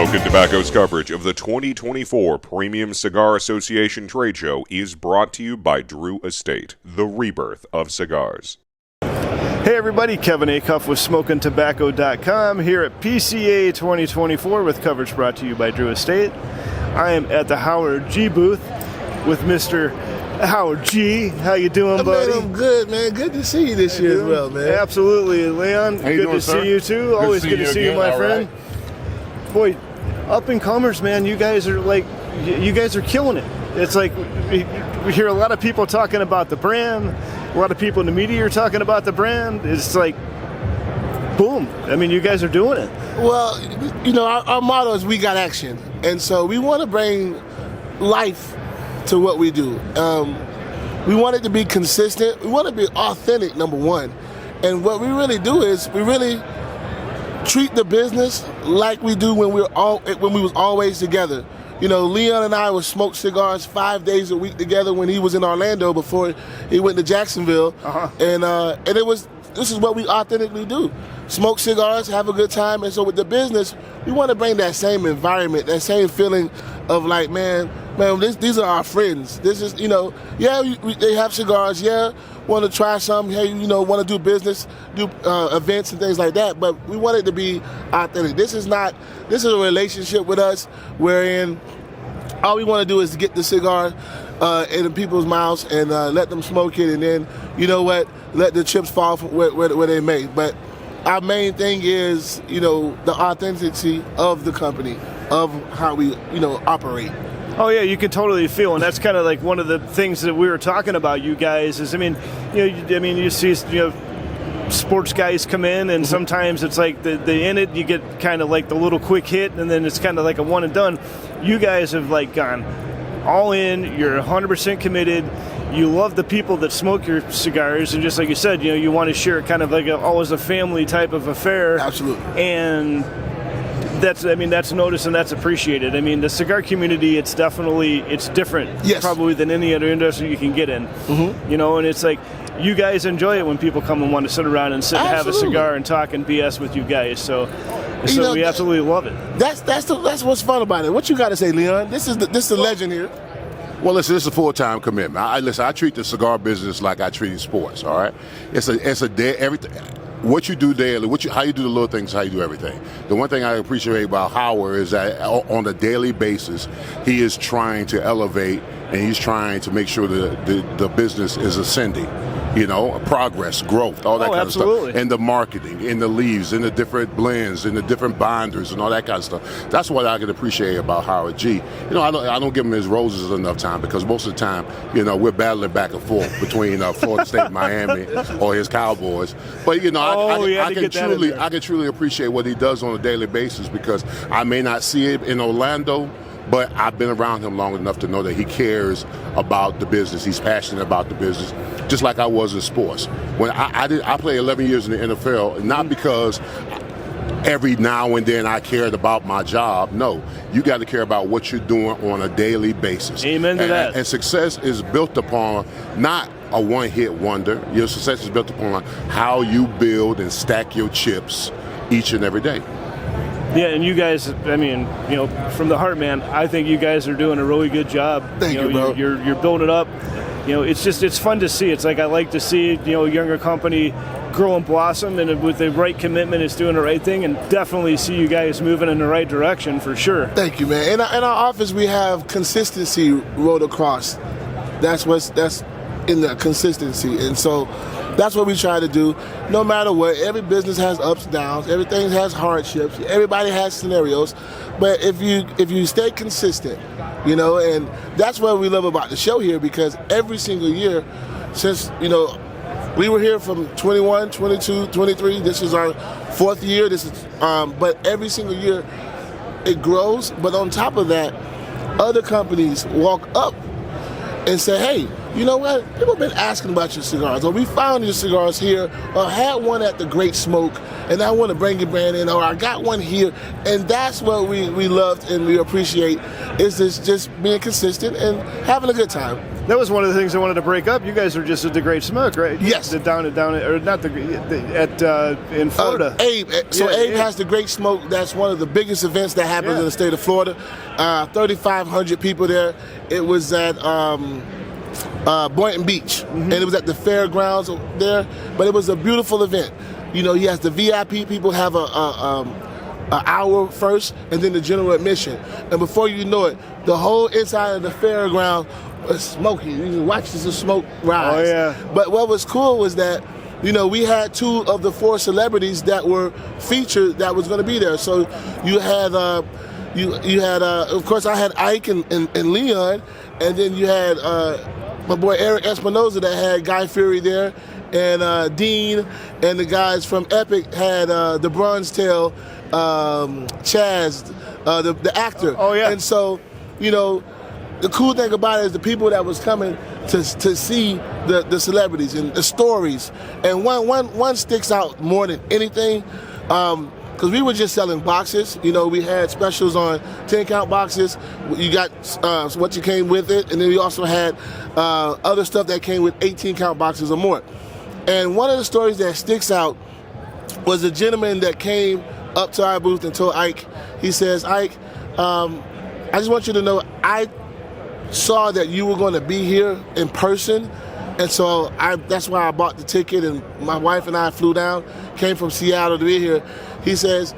Smokin Tobacco's coverage of the 2024 Premium Cigar Association Trade Show is brought to you by Drew Estate, the rebirth of cigars. Hey everybody, Kevin Acuff with SmokinTobacco.com here at PCA 2024 with coverage brought to you by Drew Estate. I am at the Howard G booth with Mr. Howard G. How you doing, buddy? Man, I'm good, man. Good to see you this year as well, man. Absolutely, Leon. How you good doing, to sir? see you too. Always good to see you, my friend. Boy, up and comers, man. You guys are killing it. It's like we hear a lot of people talking about the brand. A lot of people in the media are talking about the brand. It's like, boom. I mean, you guys are doing it. Well, you know, our motto is we got action. And so we want to bring life to what we do. We want it to be consistent. We want to be authentic, number one. And what we really do is we really treat the business like we do when we was always together. You know, Leon and I would smoke cigars 5 days a week together when he was in Orlando before he went to Jacksonville. And this is what we authentically do. Smoke cigars, have a good time. And so with the business, we want to bring that same environment, that same feeling of like, man, these are our friends. This is, you know, they have cigars, want to try some, want to do business, do events and things like that, but we want it to be authentic. This is a relationship with us wherein all we want to do is get the cigar in people's mouths and let them smoke it, and then, you know what, let the chips fall from where they may. But our main thing is, you know, the authenticity of the company, of how we, operate. Oh yeah, you can totally feel, and that's kind of like one of the things that we were talking about. You guys is, you see, sports guys come in, and sometimes it's like the in it, you get kind of like the little quick hit, and then it's kind of like a one and done. You guys have like gone all in. You're 100% committed. You love the people that smoke your cigars, and just like you said, you want to share it kind of like always a family type of affair. Absolutely. And that's noticed and that's appreciated. I mean, the cigar community, it's different, yes, probably than any other industry you can get in. And it's like you guys enjoy it when people come and want to sit around and sit and have a cigar and talk and BS with you guys. So we absolutely love it. That's what's fun about it. What you got to say, Leon? This is the legend here. Well, listen, it's a full-time commitment. I treat the cigar business like I treat sports. All right, it's a day everything. What you do daily, how you do the little things, how you do everything. The one thing I appreciate about Howard is that on a daily basis, he is trying to elevate and he's trying to make sure that the business is ascending. Progress, growth, all that kind of stuff. And the marketing, and the leaves, and the different blends, and the different binders, and all that kind of stuff. That's what I can appreciate about Howard G. I don't give him his roses enough time, because most of the time, we're battling back and forth between Florida State and Miami or his Cowboys. But I can truly appreciate what he does on a daily basis, because I may not see it in Orlando, but I've been around him long enough to know that he cares about the business. He's passionate about the business, just like I was in sports. When I played 11 years in the NFL, not because every now and then I cared about my job. No, you got to care about what you're doing on a daily basis. Amen to that. And success is built upon not a one-hit wonder. Your success is built upon how you build and stack your chips each and every day. Yeah, and you guys, from the heart, man, I think you guys are doing a really good job. Thank you, bro. You're building it up. It's fun to see. It's like I like to see, a younger company grow and blossom, and with the right commitment, it's doing the right thing, and definitely see you guys moving in the right direction for sure. Thank you, man. In our office, we have consistency wrote across. That's in the consistency, and so that's what we try to do. No matter what, every business has ups and downs. Everything has hardships. Everybody has scenarios. But if you stay consistent, and that's what we love about the show here, because every single year, since, we were here from 21, 22, 23. This is our fourth year. But every single year it grows. But on top of that, other companies walk up and say, hey, you know what? People have been asking about your cigars, or we found your cigars here, or had one at the Great Smoke, and I want to bring your brand in, or I got one here. And that's what we loved and we appreciate, is this just being consistent and having a good time. That was one of the things I wanted to break up. You guys are just at the Great Smoke, right? Yes. In Florida. Abe. So Abe has the Great Smoke. That's one of the biggest events that happens in the state of Florida. 3,500 people there. It was at Boynton Beach, and it was at the fairgrounds there. But it was a beautiful event. You know, he has the VIP people have an hour first, and then the general admission. And before you know it, the whole inside of the fairground was smoky. You can watch the smoke rise. Oh, yeah. But what was cool was that, you know, we had 2 of the 4 celebrities that were featured that was going to be there. So you had, of course, I had Ike and Leon, and then you had my boy Eric Espinoza that had Guy Fieri there, and Dean, and the guys from Epic had the Bronze Tail, Chaz, the actor. Oh, yeah. And so, you know, the cool thing about it is the people that was coming to see the celebrities and the stories. And one sticks out more than anything, because we were just selling boxes. You know, we had specials on 10-count boxes. You got what you came with it, and then we also had other stuff that came with 18-count boxes or more. And one of the stories that sticks out was a gentleman that came up to our booth and told Ike, he says, Ike, I just want you to know, I saw that you were going to be here in person, and so that's why I bought the ticket, and my wife and I flew down, came from Seattle to be here. He says,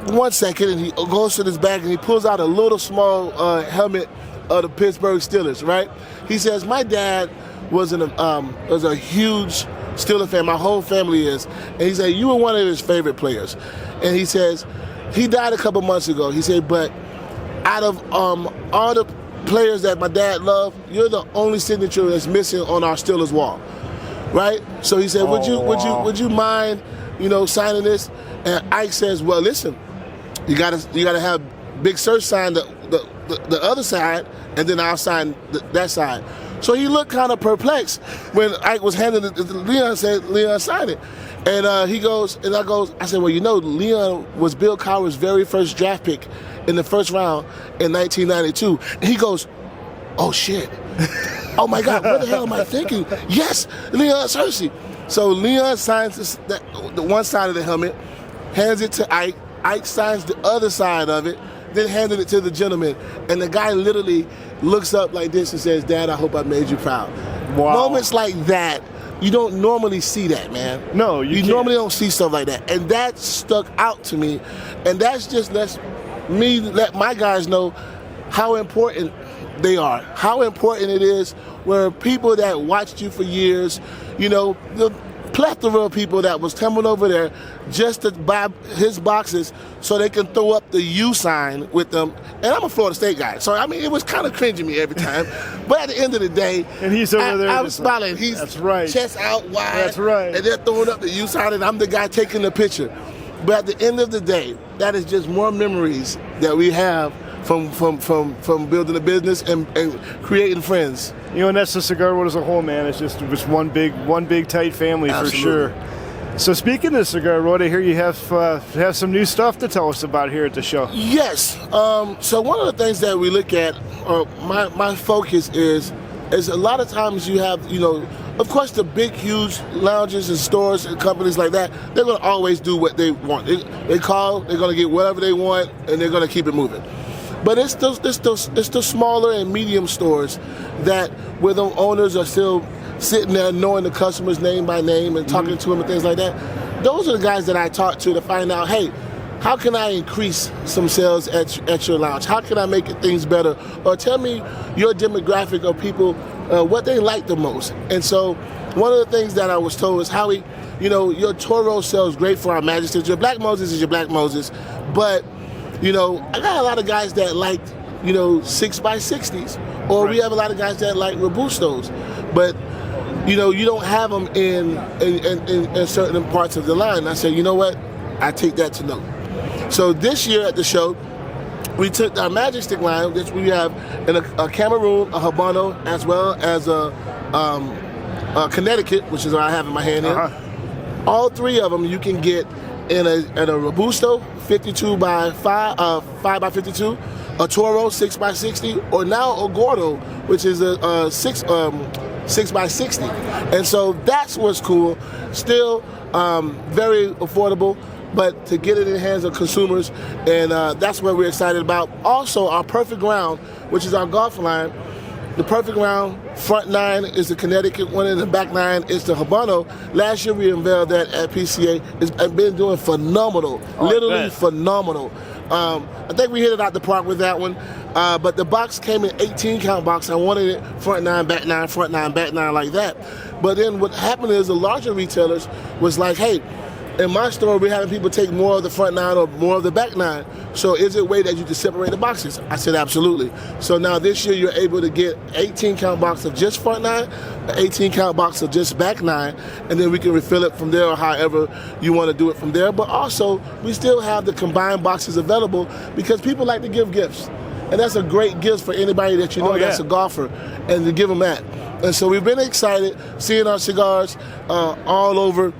1 second, and he goes to his bag and he pulls out a little small helmet of the Pittsburgh Steelers, right? He says, my dad was a huge Steelers fan. My whole family is. And he said, you were one of his favorite players. And he says, he died a couple months ago. He said, but out of all the players that my dad loved, you're the only signature that's missing on our Steelers wall, right? So he said, would you mind, you know, signing this? And Ike says, well, listen, you gotta have Big Sir sign the other side, and then I'll sign that side. So he looked kind of perplexed when Ike was handing it to Leon. Said, Leon, sign it. And he goes, and I said, well, you know, Leon was Bill Cowher's very first draft pick in the first round in 1992. And he goes, oh, shit. Oh, my God, what the hell am I thinking? Yes, Leon Searcy. So Leon signs the one side of the helmet, hands it to Ike. Ike signs the other side of it, then handed it to the gentleman. And the guy literally looks up like this and says, Dad, I hope I made you proud. Wow. Moments like that, you don't normally see that, man. No, you can't. Normally don't see stuff like that. And that stuck out to me. And that's just let my guys know how important they are, how important it is where people that watched you for years, you know, the plethora of people that was coming over there just to buy his boxes so they can throw up the U sign with them. And I'm a Florida State guy, so I mean, it was kind of cringing me every time. But at the end of the day, and he's over there. I'm smiling. He's that's right. Chest out wide. That's right. And they're throwing up the U sign, and I'm the guy taking the picture. But at the end of the day, that is just more memories that we have from building a business and creating friends. You know, and that's the cigar world as a whole, man. It's just one big tight family. Absolutely. For sure. So speaking of cigar world, I hear you have some new stuff to tell us about here at the show. Yes. So one of the things that we look at, or my focus is a lot of times you have, you know, of course the big, huge lounges and stores and companies like that, they're going to always do what they want. They call, they're going to get whatever they want, and they're going to keep it moving. But it's the smaller and medium stores that where the owners are still sitting there knowing the customer's name by name and talking to them and things like that. Those are the guys that I talk to find out, hey, how can I increase some sales at your lounge? How can I make things better? Or tell me your demographic of people, what they like the most. And so one of the things that I was told is, Howie, you know, your Toro sells great for our Majesties. Your Black Moses is your Black Moses. But, you know, I got a lot of guys that like, you know, 6x60s. Or we have a lot of guys that like Robustos. But, you know, you don't have them in certain parts of the line. And I said, you know what? I take that to note. So this year at the show, we took our Magic Stick line, which we have in a Cameroon, a Habano, as well as a Connecticut, which is what I have in my hand here. All three of them you can get in a Robusto, 52 by 5 by 52, a Toro 6x60, or now a Gordo, which is a 6x60. And so that's what's cool. Still very affordable, but to get it in the hands of consumers, and that's what we're excited about. Also, our Perfect Round, which is our golf line. The Perfect Round front 9 is the Connecticut one, and the back 9 is the Habano. Last year we unveiled that at PCA. It's been doing phenomenal, literally phenomenal. I think we hit it out the park with that one. But the box came in 18-count box. I wanted it front 9, back 9, front 9, back 9 like that. But then what happened is the larger retailers was like, hey, in my store, we're having people take more of the front 9 or more of the back 9. So is there a way that you can separate the boxes? I said, absolutely. So now this year, you're able to get 18-count box of just front 9, an 18-count box of just back 9, and then we can refill it from there or however you want to do it from there. But also, we still have the combined boxes available because people like to give gifts. And that's a great gift for anybody that you know that's a golfer, and to give them that. And so we've been excited seeing our cigars all over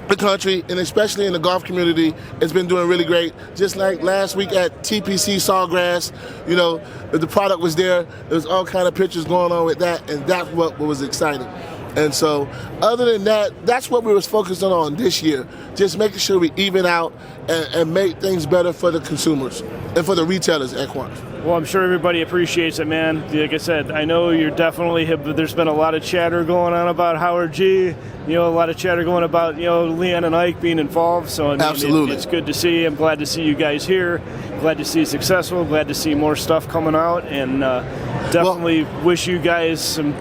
the country, and especially in the golf community. It's been doing really great. Just like last week at TPC Sawgrass, you know, the product was there. There was all kind of pictures going on with that, and that's what was exciting. And so other than that, that's what we was focused on this year, just making sure we even out and make things better for the consumers and for the retailers at Quantas. Well, I'm sure everybody appreciates it, man. Like I said, I know you're definitely there's been a lot of chatter going on about Howard G. You know, a lot of chatter going about, you know, Leon and Ike being involved. So, I mean, absolutely. It's good to see. I'm glad to see you guys here. Glad to see it successful. Glad to see more stuff coming out. And definitely wish you guys some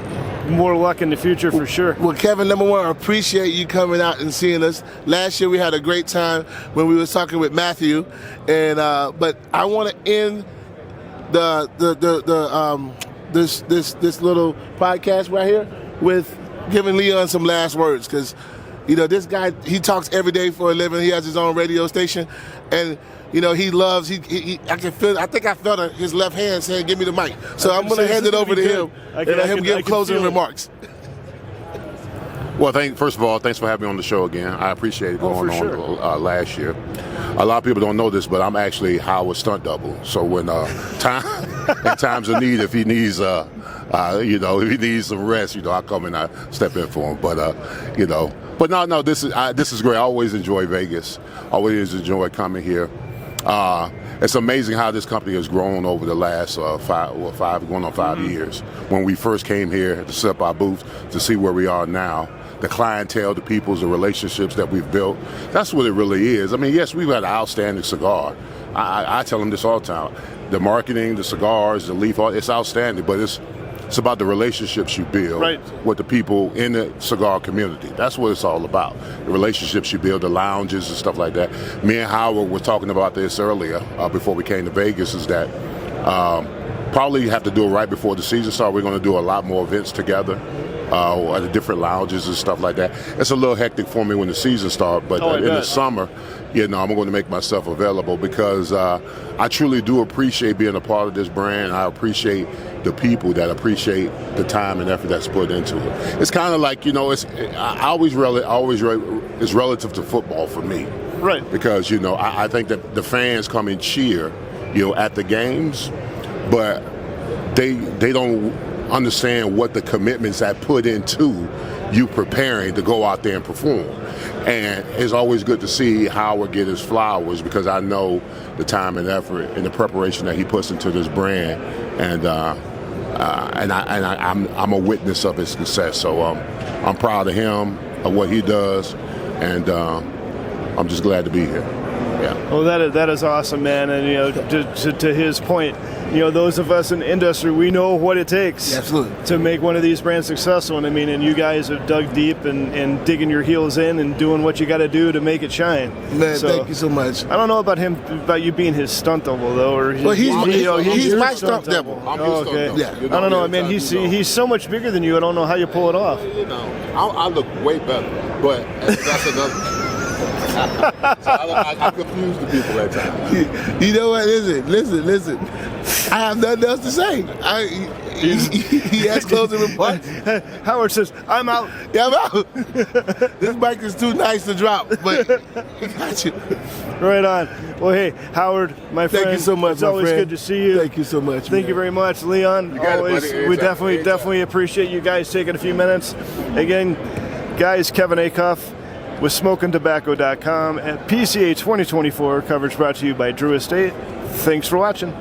more luck in the future for sure. Well, Kevin, number one, I appreciate you coming out and seeing us. Last year we had a great time when we was talking with Matthew, and but I want to end this little podcast right here with giving Leon some last words, because you know this guy, he talks every day for a living. He has his own radio station, and you know he loves. I can feel. I think I felt his left hand saying, "Give me the mic." So I'm going to hand it over to him and let him give closing remarks. Well, first of all, thanks for having me on the show again. I appreciate it going on last year. A lot of people don't know this, but I'm actually Howard's stunt double. So when in times of need, if he needs if he needs some rest, you know, I come and I step in for him. But but no, this is great. I always enjoy Vegas. Always enjoy coming here. It's amazing how this company has grown over the last 5 years. When we first came here to set up our booth to see where we are now, the clientele, the peoples, the relationships that we've built, that's what it really is. I mean, yes, we've had an outstanding cigar. I tell them this all the time. The marketing, the cigars, the leaf, it's outstanding, but it's about the relationships you build with the people in the cigar community. That's what it's all about. The relationships you build, the lounges and stuff like that. Me and Howard were talking about this earlier before we came to Vegas, is that probably have to do it right before the season starts. We're going to do a lot more events together at the different lounges and stuff like that. It's a little hectic for me when the season starts, but in the summer, I'm going to make myself available, because I truly do appreciate being a part of this brand. I appreciate the people that appreciate the time and effort that's put into it. It's kind of like, it's relative to football for me. Right. Because, I think that the fans come and cheer, at the games, but they don't understand what the commitments I put into you preparing to go out there and perform. And it's always good to see Howard get his flowers, because I know the time and effort and the preparation that he puts into this brand, and I'm a witness of his success. So I'm proud of him, of what he does, and I'm just glad to be here. Yeah. Well, that is awesome, man. And to his point, those of us in the industry, we know what it takes to make one of these brands successful. And and you guys have dug deep and digging your heels in and doing what you got to do to make it shine. Man, thank you so much. I don't know about you being his stunt double though, or he's my stunt double. I'm his stunt double. Yeah. I don't know. He's so much bigger than you. I don't know how you pull it off. I look way better, but that's another. So I confuse the people at times. You know what? Listen. I have nothing else to say. He has closing remarks. Howard says, I'm out. Yeah, I'm out. This mic is too nice to drop, but I got you. Right on. Well, hey, Howard, my friend. Thank you so much, It's my always friend. good to see you. Thank you so much. Thank you very much, Leon. got it, Always, buddy. we Anytime. definitely appreciate you guys taking a few minutes. Again, guys, Kevin Acuff with SmokinTobacco.com at PCA 2024. Coverage brought to you by Drew Estate. Thanks for watching.